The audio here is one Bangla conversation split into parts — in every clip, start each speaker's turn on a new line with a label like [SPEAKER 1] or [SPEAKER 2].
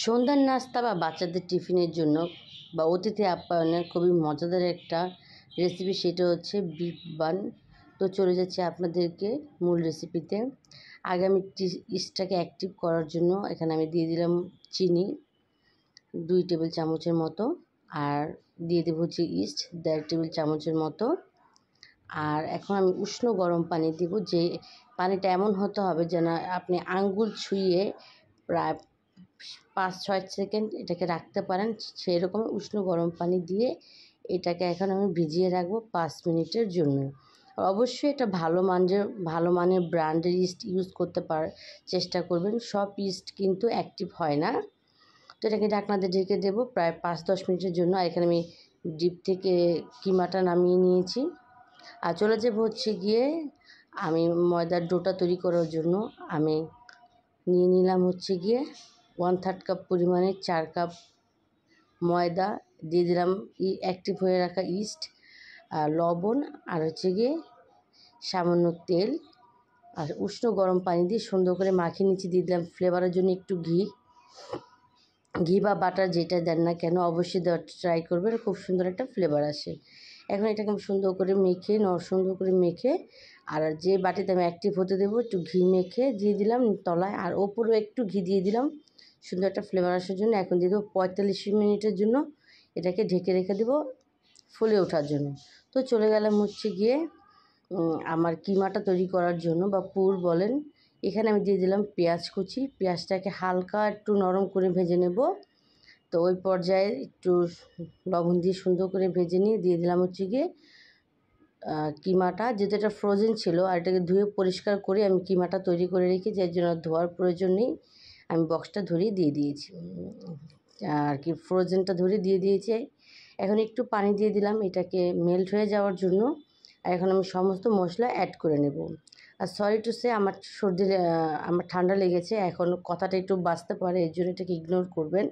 [SPEAKER 1] সন্ধ্যার নাস্তা বা বাচ্চাদের টিফিনের জন্য বা অতিথি আপ্যায়নের খুবই মজাদার একটা রেসিপি, সেটা হচ্ছে বিফ বান। তো চলে যাচ্ছে আপনাদেরকে মূল রেসিপিতে। আগে আমি ইস্টটাকে অ্যাক্টিভ করার জন্য এখানে আমি দিয়ে দিলাম চিনি 2 টেবিল চামচের মতো, আর দিয়ে দেবো হচ্ছে ইস্ট 1.5 টেবিল চামচের মতো। আর এখন আমি উষ্ণ গরম পানি দেব, যে পানিটা এমন হতে হবে যেন আপনি আঙ্গুল ছুঁয়ে প্রায় 5-6 সেকেন্ড এটাকে রাখতে পারেন, সেই রকম উষ্ণ গরম পানি দিয়ে এটাকে এখন আমি ভিজিয়ে রাখবো 5 মিনিটের জন্য। অবশ্যই এটা ভালো মানের ব্র্যান্ডের ইস্ট ইউজ করতে চেষ্টা করবেন। সব ইস্ট কিন্তু অ্যাক্টিভ হয় না। তো এটাকে ঢাকনা দিয়ে ঢেকে দেবো প্রায় 5-10 মিনিটের জন্য। আর এখানে আমি ডিপ থেকে কিমাটা নামিয়ে নিয়েছি। আর চলে যাবো হচ্ছে গিয়ে আমি ময়দার ডোটা তৈরি করার জন্য আমি নিয়ে নিলাম হচ্ছে গিয়ে 1/3 কাপ পরিমাণে 4 কাপ ময়দা, দিয়ে দিলাম অ্যাক্টিভ হয়ে রাখা ইস্ট, লবণ, আর হচ্ছে গিয়ে সামান্য তেল, আর উষ্ণ গরম পানি দিয়ে সুন্দর করে মাখিয়ে নিচ্ছি। দিয়ে দিলাম ফ্লেভারের জন্য একটু ঘি বা বাটার যেটা দেন না কেন অবশ্যই দেওয়ার ট্রাই করবেন, খুব সুন্দর একটা ফ্লেভার আসে। এখন এটাকে আমি সুন্দর করে মেখে আর যে বাটিতে আমি অ্যাক্টিভ হতে দেবো একটু ঘি মেখে দিয়ে দিলাম তলায়, আর ওপরেও একটু ঘি দিয়ে দিলাম সুন্দর একটা ফ্লেভার আসার জন্য। এখন দিয়ে দেবো 45 মিনিটের জন্য, এটাকে ঢেকে রেখে দেবো ফুলে ওঠার জন্য। তো চলে গেলাম হচ্ছে গিয়ে আমার কিমাটা তৈরি করার জন্য, বা পুর বলেন। এখানে আমি দিয়ে দিলাম পেঁয়াজ কুচি। পেঁয়াজটাকে হালকা একটু নরম করে ভেজে নেব। তো ওই পর্যায়ে একটু লবণ দিয়ে সুন্দর করে ভেজে নিয়ে দিয়ে দিলাম হচ্ছে গিয়ে কিমাটা, যেহেতু এটা ফ্রোজেন ছিল আর এটাকে ধুয়ে পরিষ্কার করে আমি কিমাটা তৈরি করে রেখে, যার জন্য ধোয়ার প্রয়োজন নেই। আমি বক্সটা ধরিয়ে দিয়ে দিয়েছি আর কি, ফ্রোজেনটা ধরে দিয়ে দিয়েছি। এখন একটু পানি দিয়ে দিলাম এটাকে মেল্ট হয়ে যাওয়ার জন্য। আর এখন আমি সমস্ত মশলা অ্যাড করে নেব। আর সরি টু সে, আমার ঠান্ডা লেগেছে, এখন কথাটা একটু বাঁচতে পারে, এর জন্য এটাকে ইগনোর করবেন।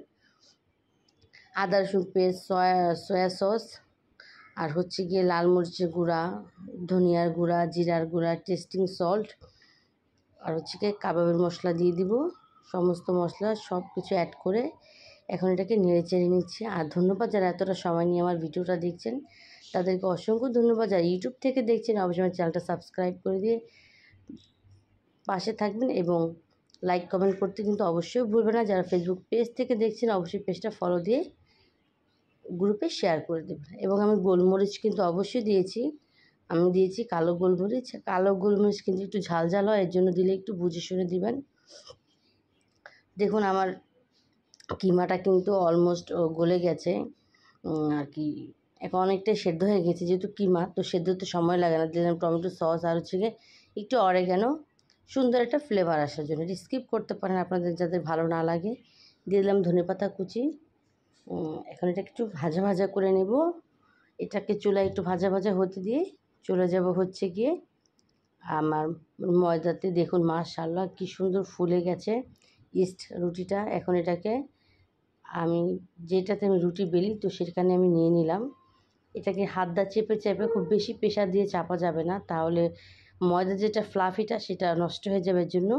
[SPEAKER 1] আদা রসুন পেস্ট, সয়া সস, আর হচ্ছে গিয়ে লাল মরিচের গুঁড়া, ধনিয়ার গুঁড়া, জিরার গুঁড়া, টেস্টিং সল্ট, আর হচ্ছে গিয়ে কাবাবের মশলা দিয়ে দিব। সমস্ত মশলা সব কিছু অ্যাড করে এখন এটাকে নেড়ে চেড়ে নিচ্ছি। আর ধন্যবাদ যারা এতটা সময় নিয়ে আমার ভিডিওটা দেখছেন, তাদেরকে অসংখ্য ধন্যবাদ। যারা ইউটিউব থেকে দেখছেন অবশ্যই আমার চ্যানেলটা সাবস্ক্রাইব করে দিয়ে পাশে থাকবেন, এবং লাইক কমেন্ট করতে কিন্তু অবশ্যই ভুলবেন না। যারা ফেসবুক পেজ থেকে দেখছেন অবশ্যই পেজটা ফলো দিয়ে গ্রুপে শেয়ার করে দেবেন। এবং আমি গোলমরিচ কিন্তু অবশ্যই দিয়েছি, আমি দিয়েছি কালো গোলমরিচ। কালো গোলমরিচ কিন্তু একটু ঝাল ঝাল হয়, এর জন্য দিলে একটু বুঝে শুনে দিবেন। দেখুন আমার কিমাটা কিন্তু অলমোস্ট গলে গেছে আর কি, এখন অনেকটাই সেদ্ধ হয়ে গেছে। যেহেতু কিমা তো সেদ্ধ হতে সময় লাগে না। দিলাম টমেটো সস, আর হচ্ছে গিয়ে একটু অরেগানো, সুন্দর একটা ফ্লেভার আসার জন্য। স্কিপ করতে পারেন আপনাদের যাদের ভালো না লাগে। দিয়ে দিলাম ধনেপাতা কুচি। এখন এটা একটু ভাজা ভাজা করে নেব। এটাকে চুলায় একটু ভাজা ভাজা হতে দিয়ে চলে যাব হচ্ছে গিয়ে আমার ময়দাতে। দেখুন মাশাআল্লাহ কি সুন্দর ফুলে গেছে ইস্ট রুটিটা। এখন এটাকে আমি যেটাতে আমি রুটি বেলি তো সেখানে আমি নিয়ে নিলাম। এটাকে হাত দা চেপে চেপে, খুব বেশি প্রেশার দিয়ে চাপা যাবে না, তাহলে ময়দা যেটা ফ্লাফিটা সেটা নষ্ট হয়ে যাবে। এর জন্য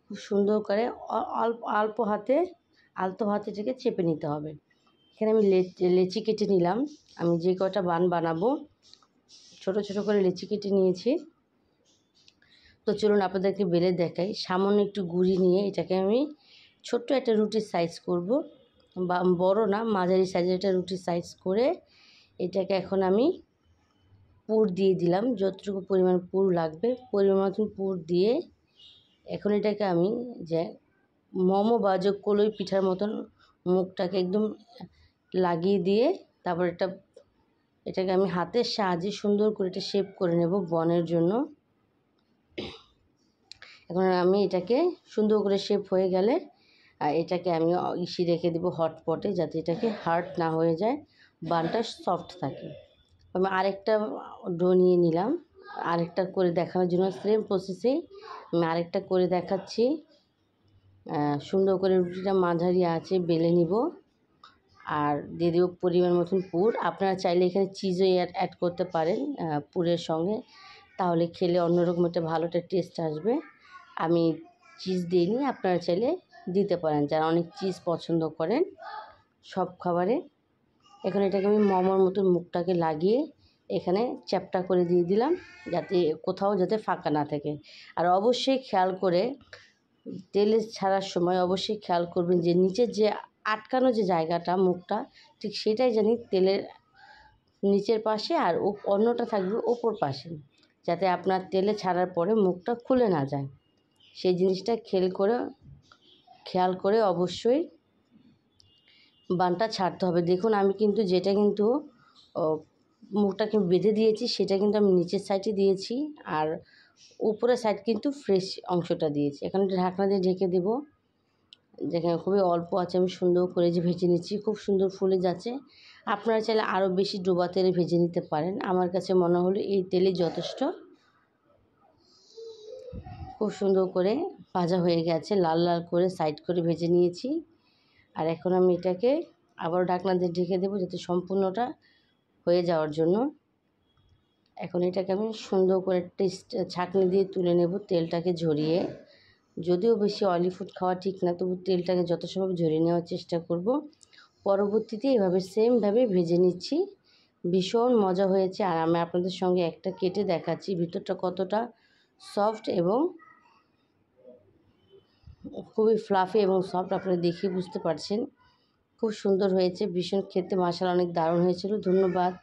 [SPEAKER 1] খুব সুন্দর করে আলতো হাতে এটাকে চেপে নিতে হবে। এখানে আমি লেচি কেটে নিলাম। আমি যে কটা বানাবো ছোট ছোট করে লেচি কেটে নিয়েছি। তো চলুন আপনাদেরকে বেলে দেখাই। সামান্য একটু গুঁড়ি নিয়ে এটাকে আমি ছোট্ট একটা রুটির সাইজ করব, বা বড় না মাঝারি সাইজের একটা রুটির সাইজ করে এটাকে এখন আমি পুর দিয়ে দিলাম। যতটুকু পরিমাণ পুর লাগবে পরিমাণ মতন পুর দিয়ে এখন এটাকে আমি যে মোমো বা যে কলই পিঠার মতন মুখটাকে একদম লাগিয়ে দিয়ে তারপর এটাকে আমি হাতের সাহায্যে সুন্দর করে এটা শেপ করে নেব বনের জন্য। এখন আমি এটাকে সুন্দর করে শেপ হয়ে গেলে এটাকে আমি রেখে দেবো হটপটে, যাতে এটাকে হার্ড না হয়ে যায়, বানটা সফট থাকে। আমি আরেকটা ডো নিয়ে নিলাম, আরেকটা করে দেখানোর জন্য সেম প্রসেসেই আমি আরেকটা করে দেখাচ্ছি। সুন্দর করে রুটিটা মাঝারি আছে বেলে নিব, আর দিয়ে দেবো পরিমাণ মতন পুর। আপনারা চাইলে এখানে চিজও অ্যাড করতে পারেন পুরের সঙ্গে, তাহলে খেলে অন্যরকম একটা ভালো একটা টেস্ট আসবে। আমি চিজ দিইনি, আপনারা চাইলে দিতে পারেন, যারা অনেক চিজ পছন্দ করেন সব খাবারে। এখন এটাকে আমি মোমোর মতন মুখটাকে লাগিয়ে এখানে চ্যাপ্টা করে দিয়ে দিলাম, যাতে কোথাও যাতে ফাঁকা না থাকে। আর অবশ্যই খেয়াল করে তেলে ছাড়ার সময় অবশ্যই খেয়াল করবেন যে নিচের যে আটকানো যে জায়গাটা মুখটা, ঠিক সেটাই জানি তেলের নিচের পাশে, আর অন্যটা থাকবে ওপর পাশে, যাতে আপনার তেলে ছাড়ার পরে মুখটা খুলে না যায়। সেই জিনিসটা খেয়াল করে অবশ্যই বানটা ছাড়তে হবে। দেখুন আমি কিন্তু যেটা কিন্তু মুখটাকে বেঁধে দিয়েছি সেটা কিন্তু আমি নিচের সাইডে দিয়েছি, আর উপরের সাইড কিন্তু ফ্রেশ অংশটা দিয়েছি। এখন ঢাকনা দিয়ে ঢেকে দেবো। যেখানে খুবই অল্প আছে আমি সুন্দর করে যে ভেজে নিচ্ছি, খুব সুন্দর ফুলে যাচ্ছে। আপনারা চাইলে আরও বেশি ডোবা তেলে ভেজে নিতে পারেন, আমার কাছে মনে হলো এই তেলেই যথেষ্ট। খুব সুন্দর করে ভাজা হয়ে গেছে, লাল লাল করে সাইড করে ভেজে নিয়েছি। আর এখন আমি এটাকে আবার ঢাকনা দিয়ে ঢেকে দেবো যাতে সম্পূর্ণটা হয়ে যাওয়ার জন্য। এখন এটাকে আমি সুন্দর করে ছাঁকনি দিয়ে তুলে নেব, তেলটাকে ঝরিয়ে। যদিও বেশি অয়েলি ফুড খাওয়া ঠিক না, তবু তেলটাকে যত সম্ভব ঝরিয়ে নেওয়ার চেষ্টা করব। পরবর্তীতে এভাবে সেমভাবে ভেজে নিচ্ছি। ভীষণ মজা হয়েছে। আর আমি আপনাদের সঙ্গে একটা কেটে দেখাচ্ছি ভিতরটা কতটা সফট এবং খুবই ফ্লাফি এবং সফট, আপনারা দেখে বুঝতে পারছেন। খুব সুন্দর হয়েছে, ভীষণ খেতে মাশাআল্লাহ অনেক দারুণ হয়েছিল। ধন্যবাদ।